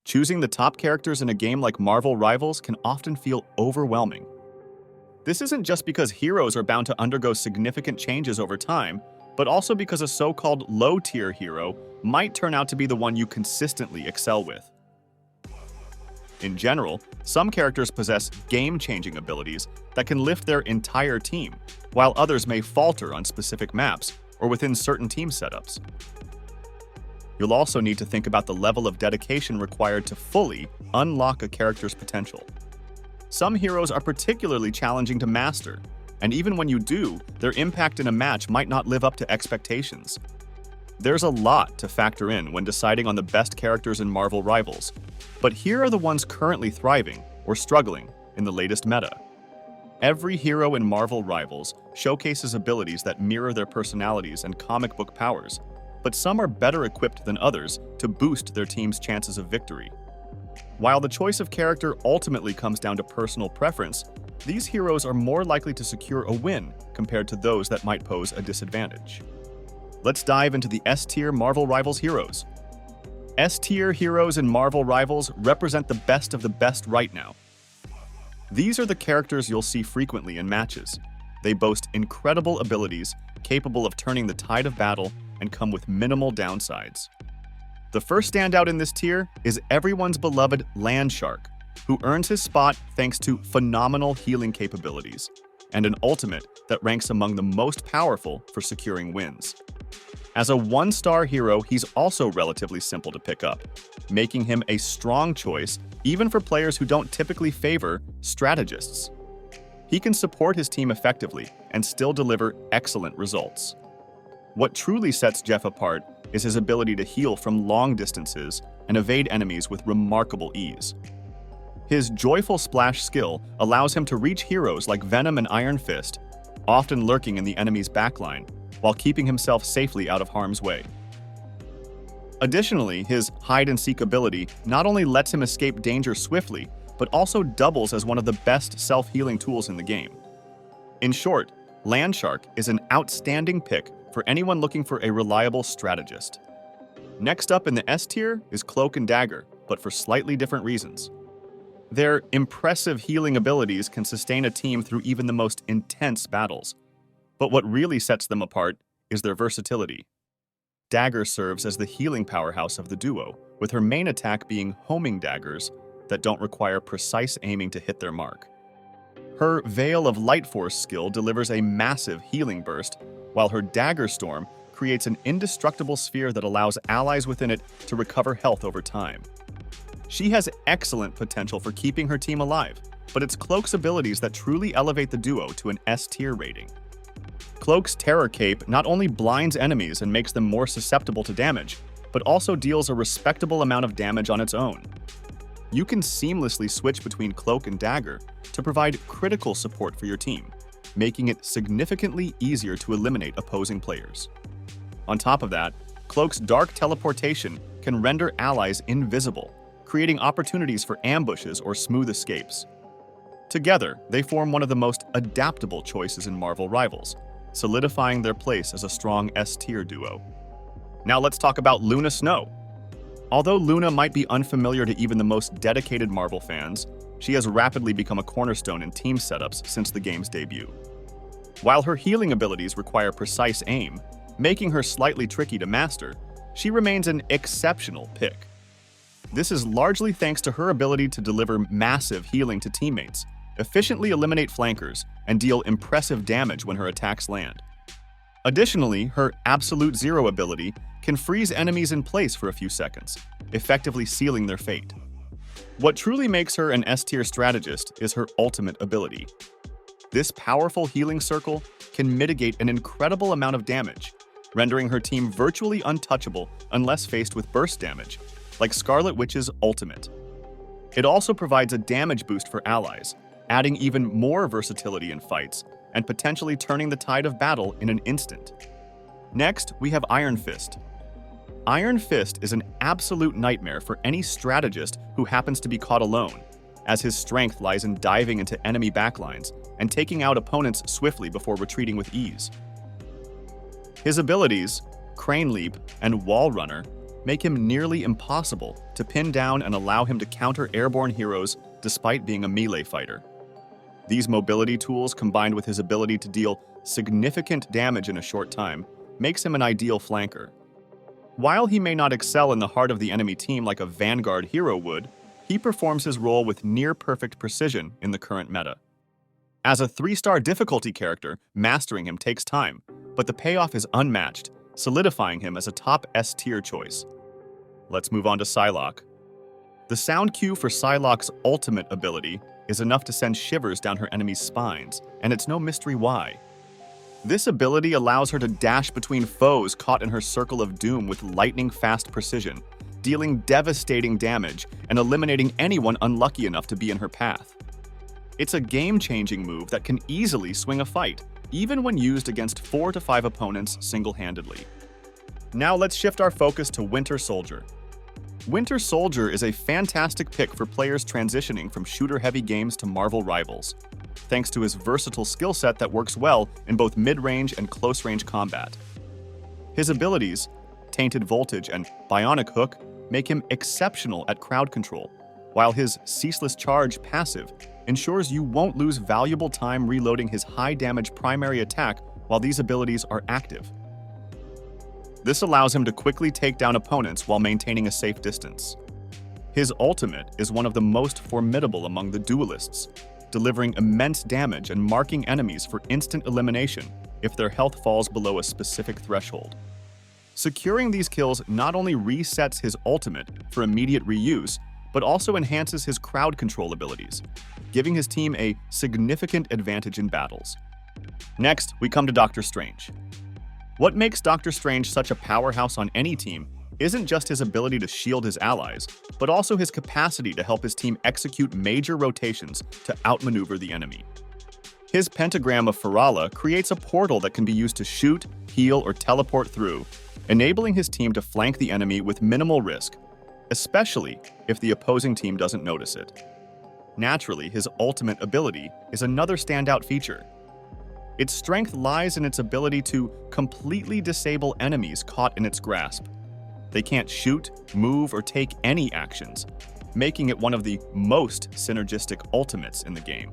Choosing the top characters in a game like Marvel Rivals can often feel overwhelming. This isn't just because heroes are bound to undergo significant changes over time, but also because a so-called low-tier hero might turn out to be the one you consistently excel with. In general, some characters possess game-changing abilities that can lift their entire team, while others may falter on specific maps or within certain team setups. You'll also need to think about the level of dedication required to fully unlock a character's potential. Some heroes are particularly challenging to master, and even when you do, their impact in a match might not live up to expectations. There's a lot to factor in when deciding on the best characters in Marvel Rivals, but here are the ones currently thriving or struggling in the latest meta. Every hero in Marvel Rivals showcases abilities that mirror their personalities and comic book powers, but some are better equipped than others to boost their team's chances of victory. While the choice of character ultimately comes down to personal preference, these heroes are more likely to secure a win compared to those that might pose a disadvantage. Let's dive into the S-tier Marvel Rivals heroes. S-tier heroes in Marvel Rivals represent the best of the best right now. These are the characters you'll see frequently in matches. They boast incredible abilities, capable of turning the tide of battle, and come with minimal downsides. The first standout in this tier is everyone's beloved Landshark, who earns his spot thanks to phenomenal healing capabilities and an ultimate that ranks among the most powerful for securing wins. As a one-star hero, he's also relatively simple to pick up, making him a strong choice even for players who don't typically favor strategists. He can support his team effectively and still deliver excellent results. What truly sets Jeff apart is his ability to heal from long distances and evade enemies with remarkable ease. His Joyful Splash skill allows him to reach heroes like Venom and Iron Fist, often lurking in the enemy's backline, while keeping himself safely out of harm's way. Additionally, his hide-and-seek ability not only lets him escape danger swiftly, but also doubles as one of the best self-healing tools in the game. In short, Landshark is an outstanding pick for anyone looking for a reliable strategist. Next up in the S tier is Cloak and Dagger, but for slightly different reasons. Their impressive healing abilities can sustain a team through even the most intense battles. But what really sets them apart is their versatility. Dagger serves as the healing powerhouse of the duo, with her main attack being homing daggers that don't require precise aiming to hit their mark. Her Veil of Light Force skill delivers a massive healing burst, while her Dagger Storm creates an indestructible sphere that allows allies within it to recover health over time. She has excellent potential for keeping her team alive, but it's Cloak's abilities that truly elevate the duo to an S-tier rating. Cloak's Terror Cape not only blinds enemies and makes them more susceptible to damage, but also deals a respectable amount of damage on its own. You can seamlessly switch between Cloak and Dagger to provide critical support for your team, making it significantly easier to eliminate opposing players. On top of that, Cloak's Dark Teleportation can render allies invisible, creating opportunities for ambushes or smooth escapes. Together, they form one of the most adaptable choices in Marvel Rivals, solidifying their place as a strong S-tier duo. Now let's talk about Luna Snow. Although Luna might be unfamiliar to even the most dedicated Marvel fans, she has rapidly become a cornerstone in team setups since the game's debut. While her healing abilities require precise aim, making her slightly tricky to master, she remains an exceptional pick. This is largely thanks to her ability to deliver massive healing to teammates, efficiently eliminate flankers, and deal impressive damage when her attacks land. Additionally, her Absolute Zero ability can freeze enemies in place for a few seconds, effectively sealing their fate. What truly makes her an S-tier strategist is her ultimate ability. This powerful healing circle can mitigate an incredible amount of damage, rendering her team virtually untouchable unless faced with burst damage, like Scarlet Witch's ultimate. It also provides a damage boost for allies, adding even more versatility in fights and potentially turning the tide of battle in an instant. Next, we have Iron Fist. Iron Fist is an absolute nightmare for any strategist who happens to be caught alone, as his strength lies in diving into enemy backlines and taking out opponents swiftly before retreating with ease. His abilities, Crane Leap and Wall Runner, make him nearly impossible to pin down and allow him to counter airborne heroes despite being a melee fighter. These mobility tools, combined with his ability to deal significant damage in a short time, makes him an ideal flanker. While he may not excel in the heart of the enemy team like a vanguard hero would, he performs his role with near-perfect precision in the current meta. As a 3-star difficulty character, mastering him takes time, but the payoff is unmatched, solidifying him as a top S-tier choice. Let's move on to Psylock. The sound cue for Psylock's ultimate ability is enough to send shivers down her enemy's spines, and it's no mystery why. This ability allows her to dash between foes caught in her circle of doom with lightning-fast precision, dealing devastating damage and eliminating anyone unlucky enough to be in her path. It's a game-changing move that can easily swing a fight, even when used against 4 to 5 opponents single-handedly. Now let's shift our focus to Winter Soldier. Winter Soldier is a fantastic pick for players transitioning from shooter-heavy games to Marvel rivals, thanks to his versatile skill set that works well in both mid-range and close-range combat. His abilities, Tainted Voltage and Bionic Hook, make him exceptional at crowd control, while his Ceaseless Charge passive ensures you won't lose valuable time reloading his high-damage primary attack while these abilities are active. This allows him to quickly take down opponents while maintaining a safe distance. His ultimate is one of the most formidable among the duelists, delivering immense damage and marking enemies for instant elimination if their health falls below a specific threshold. Securing these kills not only resets his ultimate for immediate reuse, but also enhances his crowd control abilities, giving his team a significant advantage in battles. Next, we come to Doctor Strange. What makes Doctor Strange such a powerhouse on any team isn't just his ability to shield his allies, but also his capacity to help his team execute major rotations to outmaneuver the enemy. His pentagram of Ferala creates a portal that can be used to shoot, heal, or teleport through, enabling his team to flank the enemy with minimal risk, especially if the opposing team doesn't notice it. Naturally, his ultimate ability is another standout feature. Its strength lies in its ability to completely disable enemies caught in its grasp. They can't shoot, move, or take any actions, making it one of the most synergistic ultimates in the game,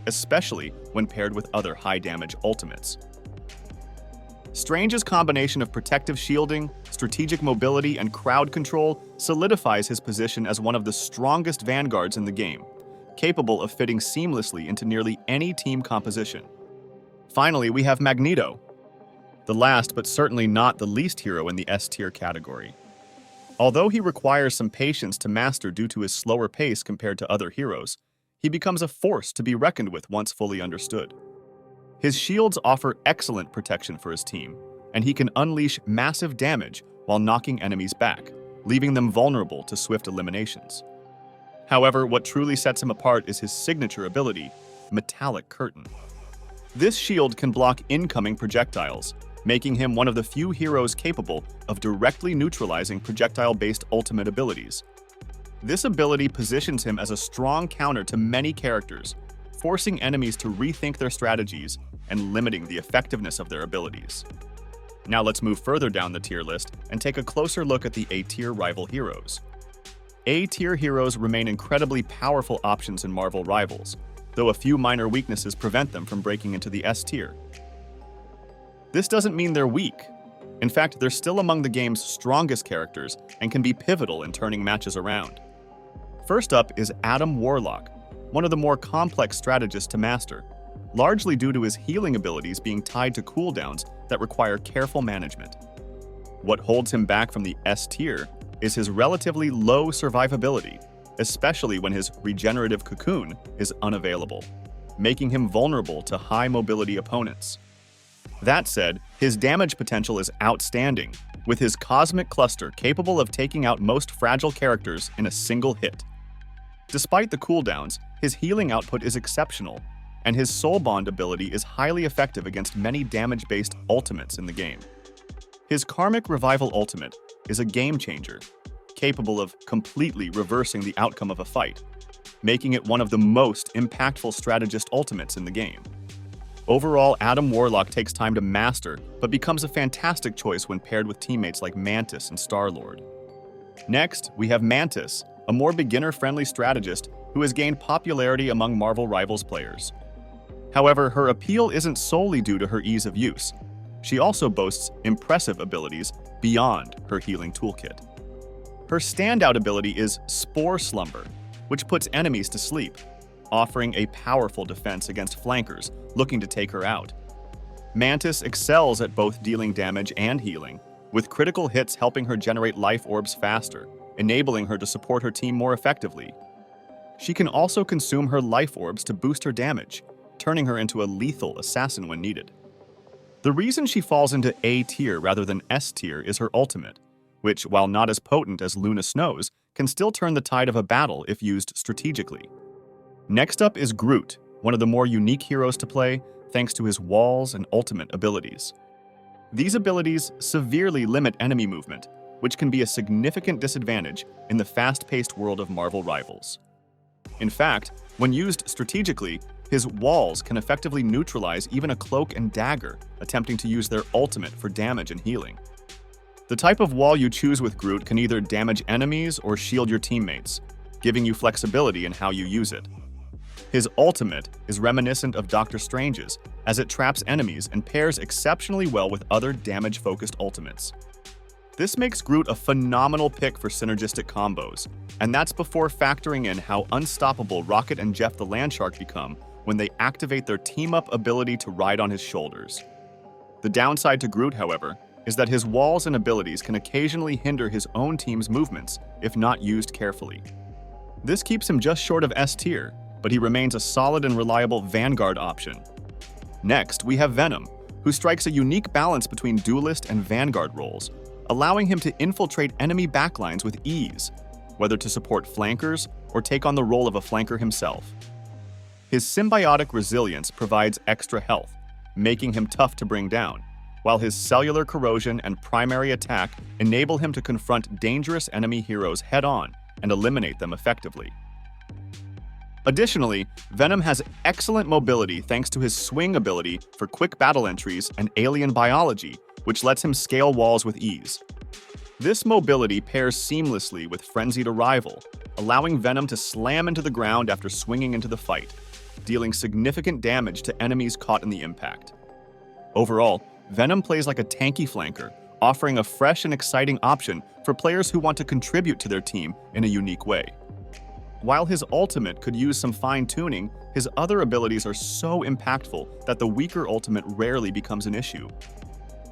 especially when paired with other high-damage ultimates. Strange's combination of protective shielding, strategic mobility, and crowd control solidifies his position as one of the strongest vanguards in the game, capable of fitting seamlessly into nearly any team composition. Finally, we have Magneto, the last but certainly not the least hero in the S-tier category. Although he requires some patience to master due to his slower pace compared to other heroes, he becomes a force to be reckoned with once fully understood. His shields offer excellent protection for his team, and he can unleash massive damage while knocking enemies back, leaving them vulnerable to swift eliminations. However, what truly sets him apart is his signature ability, Metallic Curtain. This shield can block incoming projectiles, making him one of the few heroes capable of directly neutralizing projectile-based ultimate abilities. This ability positions him as a strong counter to many characters, forcing enemies to rethink their strategies and limiting the effectiveness of their abilities. Now let's move further down the tier list and take a closer look at the A-tier rival heroes. A-tier heroes remain incredibly powerful options in Marvel rivals, though a few minor weaknesses prevent them from breaking into the S-tier. This doesn't mean they're weak. In fact, they're still among the game's strongest characters and can be pivotal in turning matches around. First up is Adam Warlock, one of the more complex strategists to master, largely due to his healing abilities being tied to cooldowns that require careful management. What holds him back from the S-tier is his relatively low survivability, especially when his regenerative cocoon is unavailable, making him vulnerable to high-mobility opponents. That said, his damage potential is outstanding, with his cosmic cluster capable of taking out most fragile characters in a single hit. Despite the cooldowns, his healing output is exceptional, and his Soul Bond ability is highly effective against many damage-based ultimates in the game. His Karmic Revival ultimate is a game-changer, capable of completely reversing the outcome of a fight, making it one of the most impactful strategist ultimates in the game. Overall, Adam Warlock takes time to master, but becomes a fantastic choice when paired with teammates like Mantis and StarLord. Next, we have Mantis, a more beginner-friendly strategist who has gained popularity among Marvel Rivals players. However, her appeal isn't solely due to her ease of use. She also boasts impressive abilities beyond her healing toolkit. Her standout ability is Spore Slumber, which puts enemies to sleep, offering a powerful defense against flankers looking to take her out. Mantis excels at both dealing damage and healing, with critical hits helping her generate life orbs faster, enabling her to support her team more effectively. She can also consume her life orbs to boost her damage, turning her into a lethal assassin when needed. The reason she falls into A tier rather than S tier is her ultimate, which, while not as potent as Luna Snow's, can still turn the tide of a battle if used strategically. Next up is Groot, one of the more unique heroes to play thanks to his walls and ultimate abilities. These abilities severely limit enemy movement, which can be a significant disadvantage in the fast-paced world of Marvel Rivals. In fact, when used strategically, his walls can effectively neutralize even a cloak and dagger attempting to use their ultimate for damage and healing. The type of wall you choose with Groot can either damage enemies or shield your teammates, giving you flexibility in how you use it. His ultimate is reminiscent of Doctor Strange's, as it traps enemies and pairs exceptionally well with other damage-focused ultimates. This makes Groot a phenomenal pick for synergistic combos, and that's before factoring in how unstoppable Rocket and Jeff the Landshark become when they activate their team-up ability to ride on his shoulders. The downside to Groot, however, is that his walls and abilities can occasionally hinder his own team's movements if not used carefully. This keeps him just short of S tier, but he remains a solid and reliable Vanguard option. Next, we have Venom, who strikes a unique balance between Duelist and Vanguard roles, allowing him to infiltrate enemy backlines with ease, whether to support flankers or take on the role of a flanker himself. His symbiotic resilience provides extra health, making him tough to bring down, while his cellular corrosion and primary attack enable him to confront dangerous enemy heroes head-on and eliminate them effectively. Additionally, Venom has excellent mobility thanks to his swing ability for quick battle entries and alien biology, which lets him scale walls with ease. This mobility pairs seamlessly with Frenzied Arrival, allowing Venom to slam into the ground after swinging into the fight, dealing significant damage to enemies caught in the impact. Overall, Venom plays like a tanky flanker, offering a fresh and exciting option for players who want to contribute to their team in a unique way. While his ultimate could use some fine-tuning, his other abilities are so impactful that the weaker ultimate rarely becomes an issue.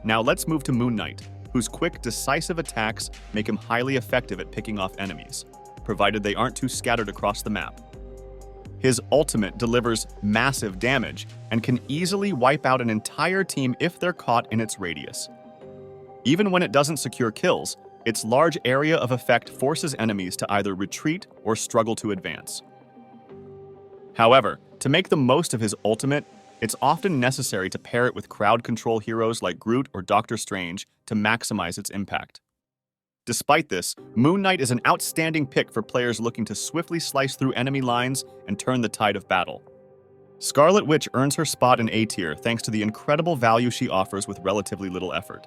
Now let's move to Moonight, whose quick, decisive attacks make him highly effective at picking off enemies, provided they aren't too scattered across the map. His ultimate delivers massive damage and can easily wipe out an entire team if they're caught in its radius. Even when it doesn't secure kills, its large area of effect forces enemies to either retreat or struggle to advance. However, to make the most of his ultimate, it's often necessary to pair it with crowd control heroes like Groot or Doctor Strange to maximize its impact. Despite this, Moon Knight is an outstanding pick for players looking to swiftly slice through enemy lines and turn the tide of battle. Scarlet Witch earns her spot in A tier thanks to the incredible value she offers with relatively little effort.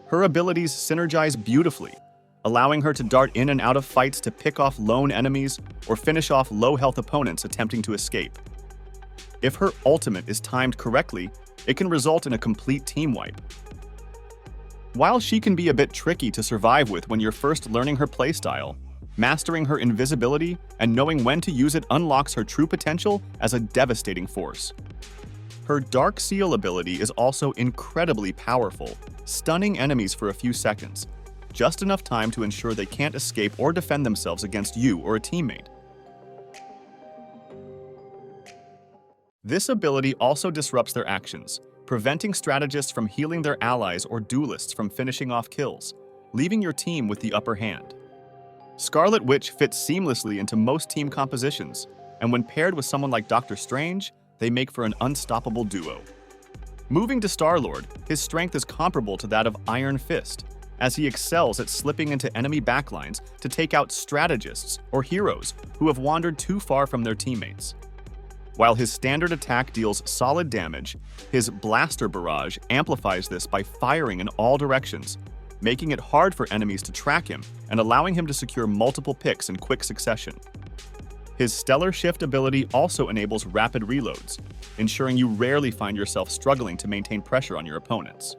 Her abilities synergize beautifully, allowing her to dart in and out of fights to pick off lone enemies or finish off low-health opponents attempting to escape. If her ultimate is timed correctly, it can result in a complete team wipe. While she can be a bit tricky to survive with when you're first learning her playstyle, mastering her invisibility and knowing when to use it unlocks her true potential as a devastating force. Her Dark Seal ability is also incredibly powerful, stunning enemies for a few seconds, just enough time to ensure they can't escape or defend themselves against you or a teammate. This ability also disrupts their actions, preventing strategists from healing their allies or duelists from finishing off kills, leaving your team with the upper hand. Scarlet Witch fits seamlessly into most team compositions, and when paired with someone like Doctor Strange, they make for an unstoppable duo. Moving to StarLord, his strength is comparable to that of Iron Fist, as he excels at slipping into enemy backlines to take out strategists or heroes who have wandered too far from their teammates. While his standard attack deals solid damage, his blaster barrage amplifies this by firing in all directions, making it hard for enemies to track him and allowing him to secure multiple picks in quick succession. His Stellar Shift ability also enables rapid reloads, ensuring you rarely find yourself struggling to maintain pressure on your opponents.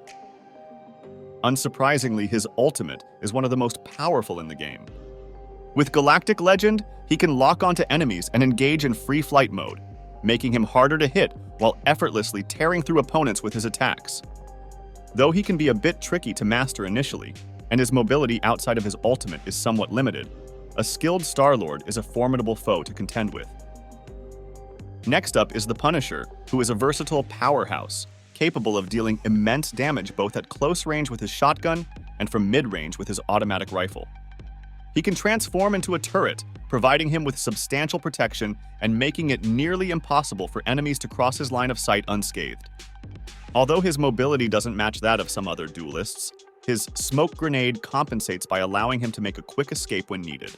Unsurprisingly, his ultimate is one of the most powerful in the game. With Galactic Legend, he can lock onto enemies and engage in free flight mode, making him harder to hit while effortlessly tearing through opponents with his attacks. Though he can be a bit tricky to master initially, and his mobility outside of his ultimate is somewhat limited, a skilled StarLord is a formidable foe to contend with. Next up is the Punisher, who is a versatile powerhouse, capable of dealing immense damage both at close range with his shotgun and from mid-range with his automatic rifle. He can transform into a turret, providing him with substantial protection and making it nearly impossible for enemies to cross his line of sight unscathed. Although his mobility doesn't match that of some other duelists, his smoke grenade compensates by allowing him to make a quick escape when needed.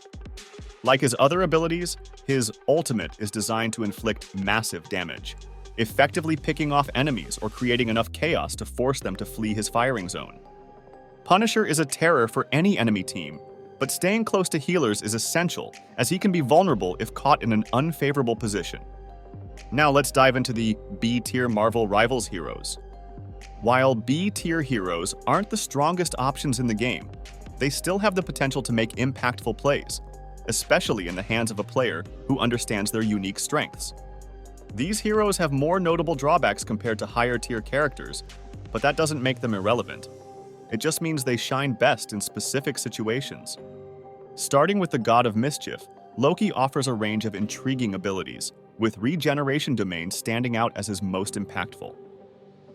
Like his other abilities, his ultimate is designed to inflict massive damage, effectively picking off enemies or creating enough chaos to force them to flee his firing zone. Punisher is a terror for any enemy team, but staying close to healers is essential, as he can be vulnerable if caught in an unfavorable position. Now let's dive into the B-tier Marvel Rivals heroes. While B-tier heroes aren't the strongest options in the game, they still have the potential to make impactful plays, especially in the hands of a player who understands their unique strengths. These heroes have more notable drawbacks compared to higher-tier characters, but that doesn't make them irrelevant. It just means they shine best in specific situations. Starting with the God of Mischief, Loki offers a range of intriguing abilities, with Regeneration Domain standing out as his most impactful.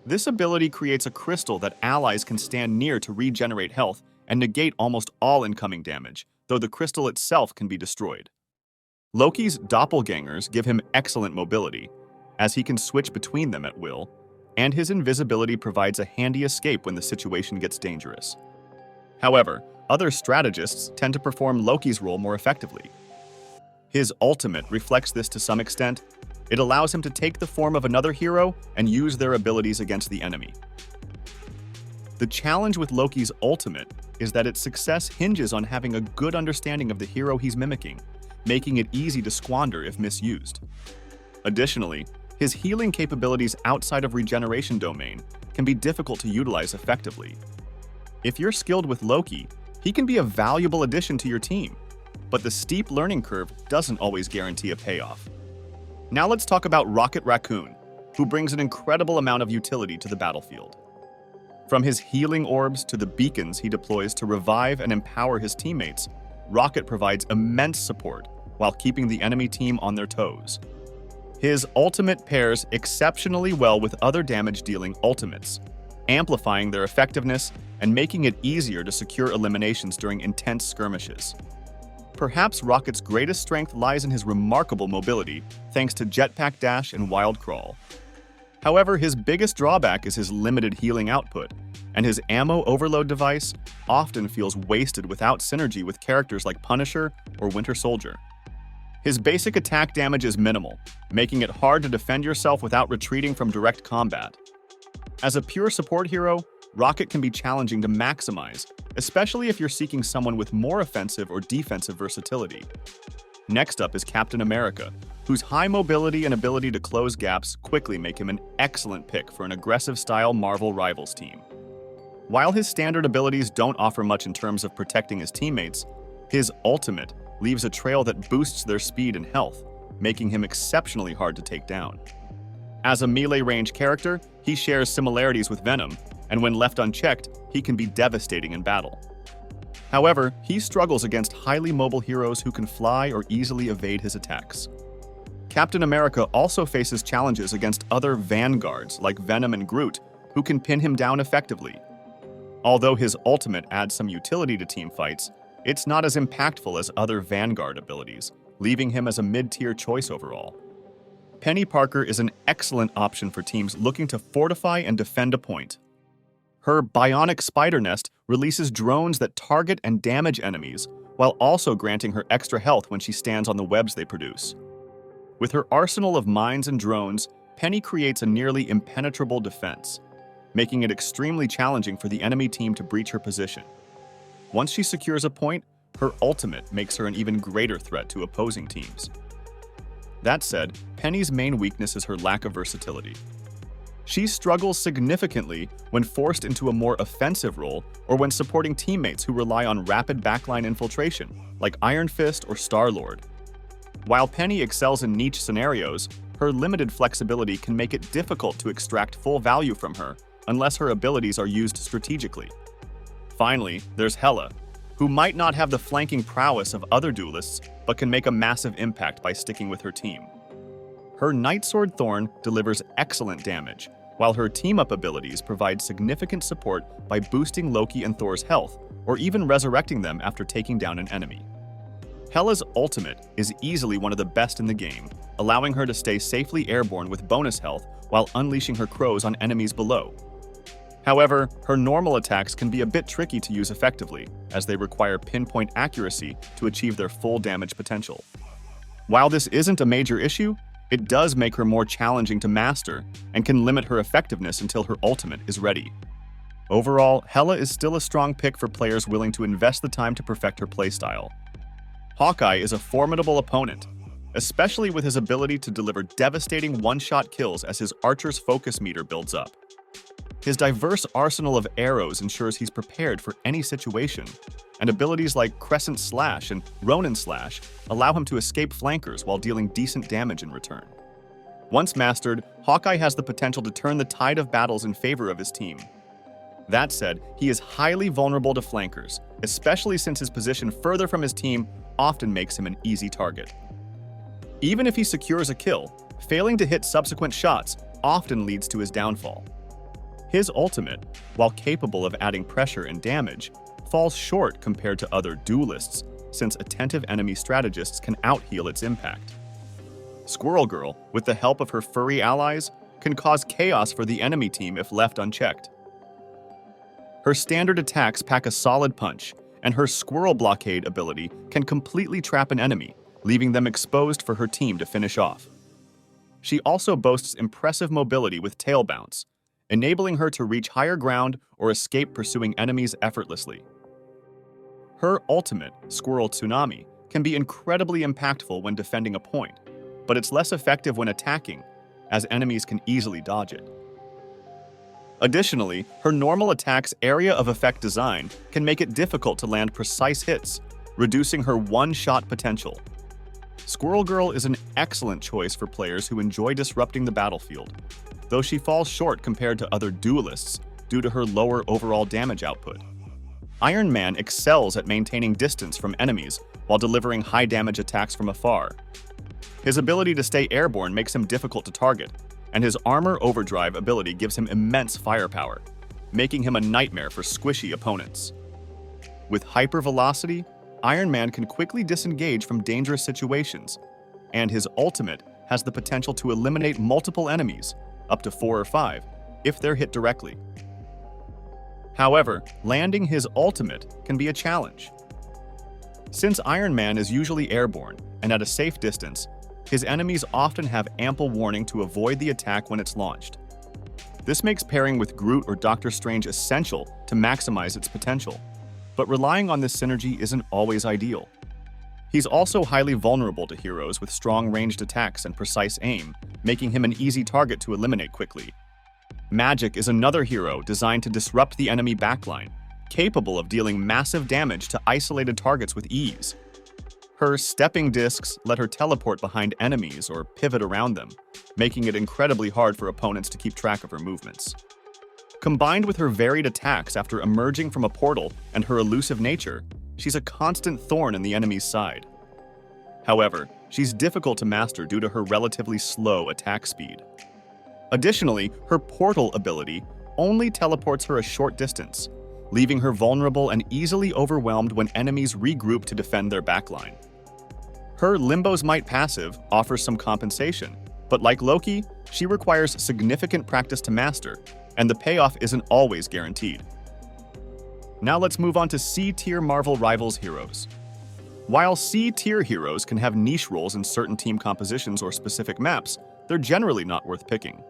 This ability creates a crystal that allies can stand near to regenerate health and negate almost all incoming damage, though the crystal itself can be destroyed. Loki's doppelgangers give him excellent mobility, as he can switch between them at will, and his invisibility provides a handy escape when the situation gets dangerous. However, other strategists tend to perform Loki's role more effectively. His ultimate reflects this to some extent. It allows him to take the form of another hero and use their abilities against the enemy. The challenge with Loki's ultimate is that its success hinges on having a good understanding of the hero he's mimicking, making it easy to squander if misused. Additionally, his healing capabilities outside of Regeneration Domain can be difficult to utilize effectively. If you're skilled with Loki, he can be a valuable addition to your team, but the steep learning curve doesn't always guarantee a payoff. Now let's talk about Rocket Raccoon, who brings an incredible amount of utility to the battlefield. From his healing orbs to the beacons he deploys to revive and empower his teammates, Rocket provides immense support while keeping the enemy team on their toes. His ultimate pairs exceptionally well with other damage-dealing ultimates, amplifying their effectiveness and making it easier to secure eliminations during intense skirmishes. Perhaps Rocket's greatest strength lies in his remarkable mobility, thanks to Jetpack Dash and Wild Crawl. However, his biggest drawback is his limited healing output, and his ammo overload device often feels wasted without synergy with characters like Punisher or Winter Soldier. His basic attack damage is minimal, making it hard to defend yourself without retreating from direct combat. As a pure support hero, Rocket can be challenging to maximize, especially if you're seeking someone with more offensive or defensive versatility. Next up is Captain America, whose high mobility and ability to close gaps quickly make him an excellent pick for an aggressive-style Marvel Rivals team. While his standard abilities don't offer much in terms of protecting his teammates, his ultimate leaves a trail that boosts their speed and health, making him exceptionally hard to take down. As a melee range character, he shares similarities with Venom, and when left unchecked, he can be devastating in battle. However, he struggles against highly mobile heroes who can fly or easily evade his attacks. Captain America also faces challenges against other vanguards like Venom and Groot, who can pin him down effectively. Although his ultimate adds some utility to team fights, it's not as impactful as other Vanguard abilities, leaving him as a mid-tier choice overall. Penny Parker is an excellent option for teams looking to fortify and defend a point. Her bionic spider nest releases drones that target and damage enemies, while also granting her extra health when she stands on the webs they produce. With her arsenal of mines and drones, Penny creates a nearly impenetrable defense, making it extremely challenging for the enemy team to breach her position. Once she secures a point, her ultimate makes her an even greater threat to opposing teams. That said, Penny's main weakness is her lack of versatility. She struggles significantly when forced into a more offensive role or when supporting teammates who rely on rapid backline infiltration, like Iron Fist or StarLord. While Penny excels in niche scenarios, her limited flexibility can make it difficult to extract full value from her unless her abilities are used strategically. Finally, there's Hela, who might not have the flanking prowess of other duelists, but can make a massive impact by sticking with her team. Her Nightsword Thorn delivers excellent damage, while her team-up abilities provide significant support by boosting Loki and Thor's health, or even resurrecting them after taking down an enemy. Hela's ultimate is easily one of the best in the game, allowing her to stay safely airborne with bonus health while unleashing her crows on enemies below. However, her normal attacks can be a bit tricky to use effectively, as they require pinpoint accuracy to achieve their full damage potential. While this isn't a major issue, it does make her more challenging to master and can limit her effectiveness until her ultimate is ready. Overall, Hela is still a strong pick for players willing to invest the time to perfect her playstyle. Hawkeye is a formidable opponent, especially with his ability to deliver devastating one-shot kills as his archer's focus meter builds up. His diverse arsenal of arrows ensures he's prepared for any situation, and abilities like Crescent Slash and Ronin Slash allow him to escape flankers while dealing decent damage in return. Once mastered, Hawkeye has the potential to turn the tide of battles in favor of his team. That said, he is highly vulnerable to flankers, especially since his position further from his team often makes him an easy target. Even if he secures a kill, failing to hit subsequent shots often leads to his downfall. His ultimate, while capable of adding pressure and damage, falls short compared to other duelists, since attentive enemy strategists can out-heal its impact. Squirrel Girl, with the help of her furry allies, can cause chaos for the enemy team if left unchecked. Her standard attacks pack a solid punch, and her Squirrel Blockade ability can completely trap an enemy, leaving them exposed for her team to finish off. She also boasts impressive mobility with Tail Bounce, enabling her to reach higher ground or escape pursuing enemies effortlessly. Her ultimate, Squirrel Tsunami, can be incredibly impactful when defending a point, but it's less effective when attacking, as enemies can easily dodge it. Additionally, her normal attack's area of effect design can make it difficult to land precise hits, reducing her one-shot potential. Squirrel Girl is an excellent choice for players who enjoy disrupting the battlefield, though she falls short compared to other duelists due to her lower overall damage output. Iron Man excels at maintaining distance from enemies while delivering high damage attacks from afar. His ability to stay airborne makes him difficult to target, and his armor overdrive ability gives him immense firepower, making him a nightmare for squishy opponents. With hypervelocity, Iron Man can quickly disengage from dangerous situations, and his ultimate has the potential to eliminate multiple enemies, up to 4 or 5, if they're hit directly. However, landing his ultimate can be a challenge. Since Iron Man is usually airborne and at a safe distance, his enemies often have ample warning to avoid the attack when it's launched. This makes pairing with Groot or Doctor Strange essential to maximize its potential, but relying on this synergy isn't always ideal. He's also highly vulnerable to heroes with strong ranged attacks and precise aim, making him an easy target to eliminate quickly. Magic is another hero designed to disrupt the enemy backline, capable of dealing massive damage to isolated targets with ease. Her stepping discs let her teleport behind enemies or pivot around them, making it incredibly hard for opponents to keep track of her movements. Combined with her varied attacks after emerging from a portal and her elusive nature, she's a constant thorn in the enemy's side. However, she's difficult to master due to her relatively slow attack speed. Additionally, her portal ability only teleports her a short distance, leaving her vulnerable and easily overwhelmed when enemies regroup to defend their backline. Her Limbo's Might passive offers some compensation, but like Loki, she requires significant practice to master, and the payoff isn't always guaranteed. Now let's move on to C-tier Marvel Rivals heroes. While C-tier heroes can have niche roles in certain team compositions or specific maps, they're generally not worth picking.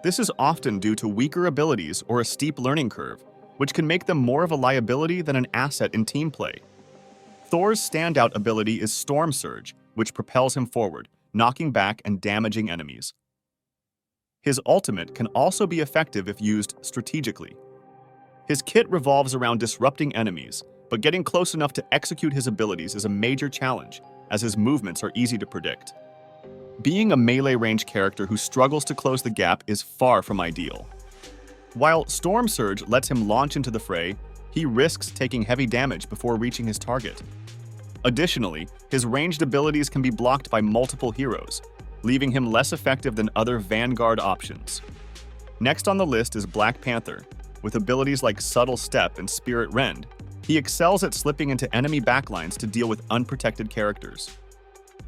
This is often due to weaker abilities or a steep learning curve, which can make them more of a liability than an asset in team play. Thor's standout ability is Storm Surge, which propels him forward, knocking back and damaging enemies. His ultimate can also be effective if used strategically. His kit revolves around disrupting enemies, but getting close enough to execute his abilities is a major challenge, as his movements are easy to predict. Being a melee range character who struggles to close the gap is far from ideal. While Storm Surge lets him launch into the fray, he risks taking heavy damage before reaching his target. Additionally, his ranged abilities can be blocked by multiple heroes, leaving him less effective than other Vanguard options. Next on the list is Black Panther. With abilities like Subtle Step and Spirit Rend, he excels at slipping into enemy backlines to deal with unprotected characters.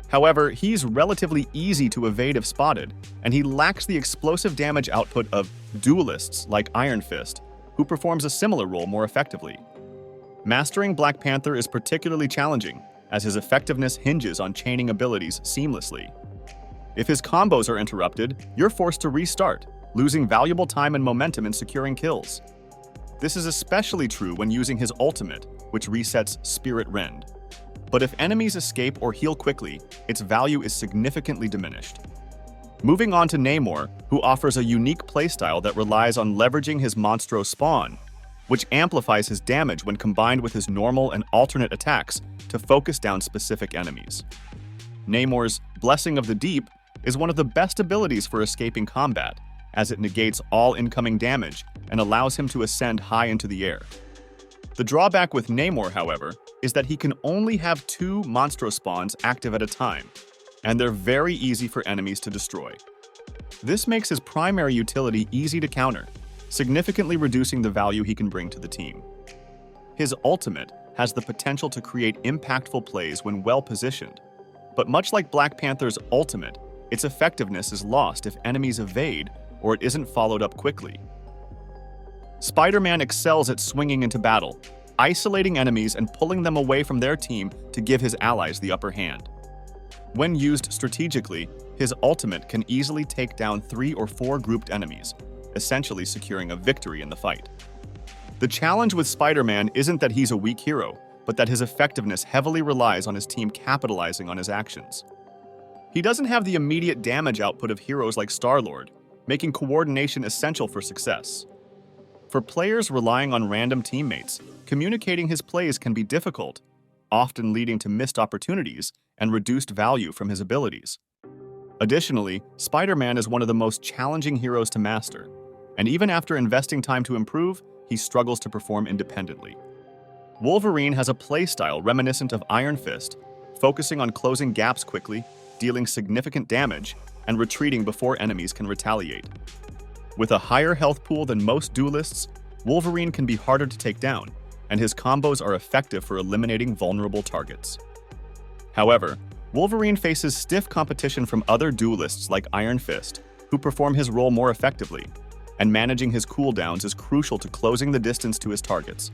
However, he's relatively easy to evade if spotted, and he lacks the explosive damage output of duelists like Iron Fist, who performs a similar role more effectively. Mastering Black Panther is particularly challenging, as his effectiveness hinges on chaining abilities seamlessly. If his combos are interrupted, you're forced to restart, losing valuable time and momentum in securing kills. This is especially true when using his ultimate, which resets Spirit Rend. But if enemies escape or heal quickly, its value is significantly diminished. Moving on to Neymar, who offers a unique playstyle that relies on leveraging his Monstro spawn, which amplifies his damage when combined with his normal and alternate attacks to focus down specific enemies. Neymar's Blessing of the Deep is one of the best abilities for escaping combat, as it negates all incoming damage and allows him to ascend high into the air. The drawback with Neymar, however, is that he can only have 2 Monstro spawns active at a time, and they're very easy for enemies to destroy. This makes his primary utility easy to counter, significantly reducing the value he can bring to the team. His ultimate has the potential to create impactful plays when well positioned, but much like Black Panther's ultimate, its effectiveness is lost if enemies evade or it isn't followed up quickly. SpiderMan excels at swinging into battle, isolating enemies and pulling them away from their team to give his allies the upper hand. When used strategically, his ultimate can easily take down 3 or 4 grouped enemies, essentially securing a victory in the fight. The challenge with SpiderMan isn't that he's a weak hero, but that his effectiveness heavily relies on his team capitalizing on his actions. He doesn't have the immediate damage output of heroes like StarLord, making coordination essential for success. For players relying on random teammates, communicating his plays can be difficult, often leading to missed opportunities and reduced value from his abilities. Additionally, SpiderMan is one of the most challenging heroes to master, and even after investing time to improve, he struggles to perform independently. Wolverine has a playstyle reminiscent of Iron Fist, focusing on closing gaps quickly, dealing significant damage, and retreating before enemies can retaliate. With a higher health pool than most duelists, Wolverine can be harder to take down, and his combos are effective for eliminating vulnerable targets. However, Wolverine faces stiff competition from other duelists like Iron Fist, who perform his role more effectively, and managing his cooldowns is crucial to closing the distance to his targets.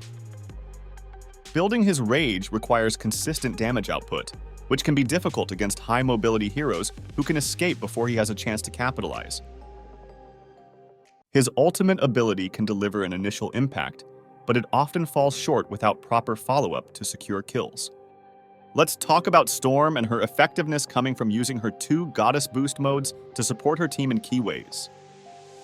Building his rage requires consistent damage output, which can be difficult against high-mobility heroes who can escape before he has a chance to capitalize. His ultimate ability can deliver an initial impact, but it often falls short without proper follow-up to secure kills. Let's talk about Storm and her effectiveness coming from using her 2 Goddess Boost modes to support her team in key ways.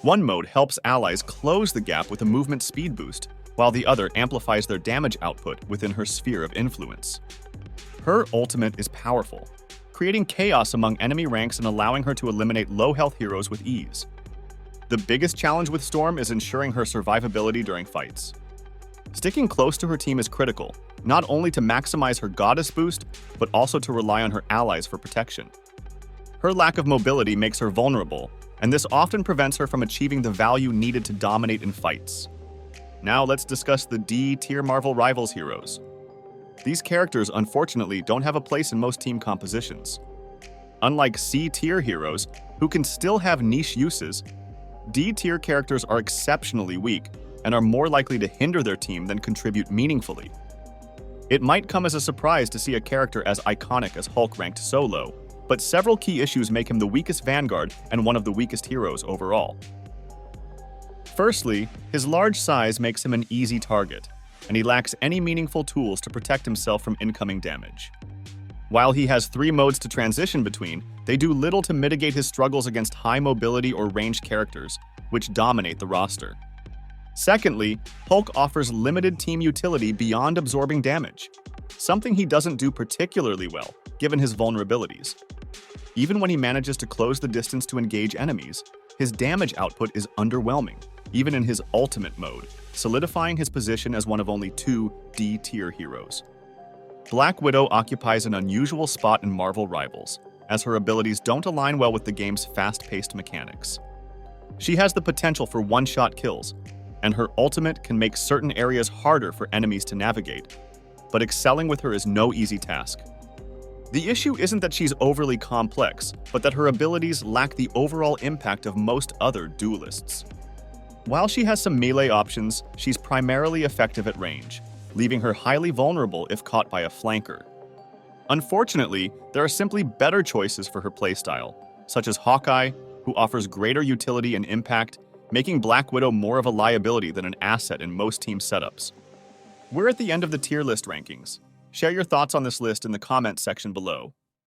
One mode helps allies close the gap with a movement speed boost, while the other amplifies their damage output within her sphere of influence. Her ultimate is powerful, creating chaos among enemy ranks and allowing her to eliminate low-health heroes with ease. The biggest challenge with Storm is ensuring her survivability during fights. Sticking close to her team is critical, not only to maximize her Goddess boost, but also to rely on her allies for protection. Her lack of mobility makes her vulnerable, and this often prevents her from achieving the value needed to dominate in fights. Now let's discuss the D-tier Marvel Rivals heroes. These characters, unfortunately, don't have a place in most team compositions. Unlike C-tier heroes, who can still have niche uses, D-tier characters are exceptionally weak and are more likely to hinder their team than contribute meaningfully. It might come as a surprise to see a character as iconic as Hulk ranked so low, but several key issues make him the weakest Vanguard and one of the weakest heroes overall. Firstly, his large size makes him an easy target, and he lacks any meaningful tools to protect himself from incoming damage. While he has 3 modes to transition between, they do little to mitigate his struggles against high mobility or ranged characters, which dominate the roster. Secondly, Hulk offers limited team utility beyond absorbing damage, something he doesn't do particularly well, given his vulnerabilities. Even when he manages to close the distance to engage enemies, his damage output is underwhelming, even in his ultimate mode, solidifying his position as one of only 2 D-tier heroes. Black Widow occupies an unusual spot in Marvel Rivals, as her abilities don't align well with the game's fast-paced mechanics. She has the potential for one-shot kills, and her ultimate can make certain areas harder for enemies to navigate, but excelling with her is no easy task. The issue isn't that she's overly complex, but that her abilities lack the overall impact of most other duelists. While she has some melee options, she's primarily effective at range, leaving her highly vulnerable if caught by a flanker. Unfortunately, there are simply better choices for her playstyle, such as Hawkeye, who offers greater utility and impact, making Black Widow more of a liability than an asset in most team setups. We're at the end of the tier list rankings. Share your thoughts on this list in the comments section below.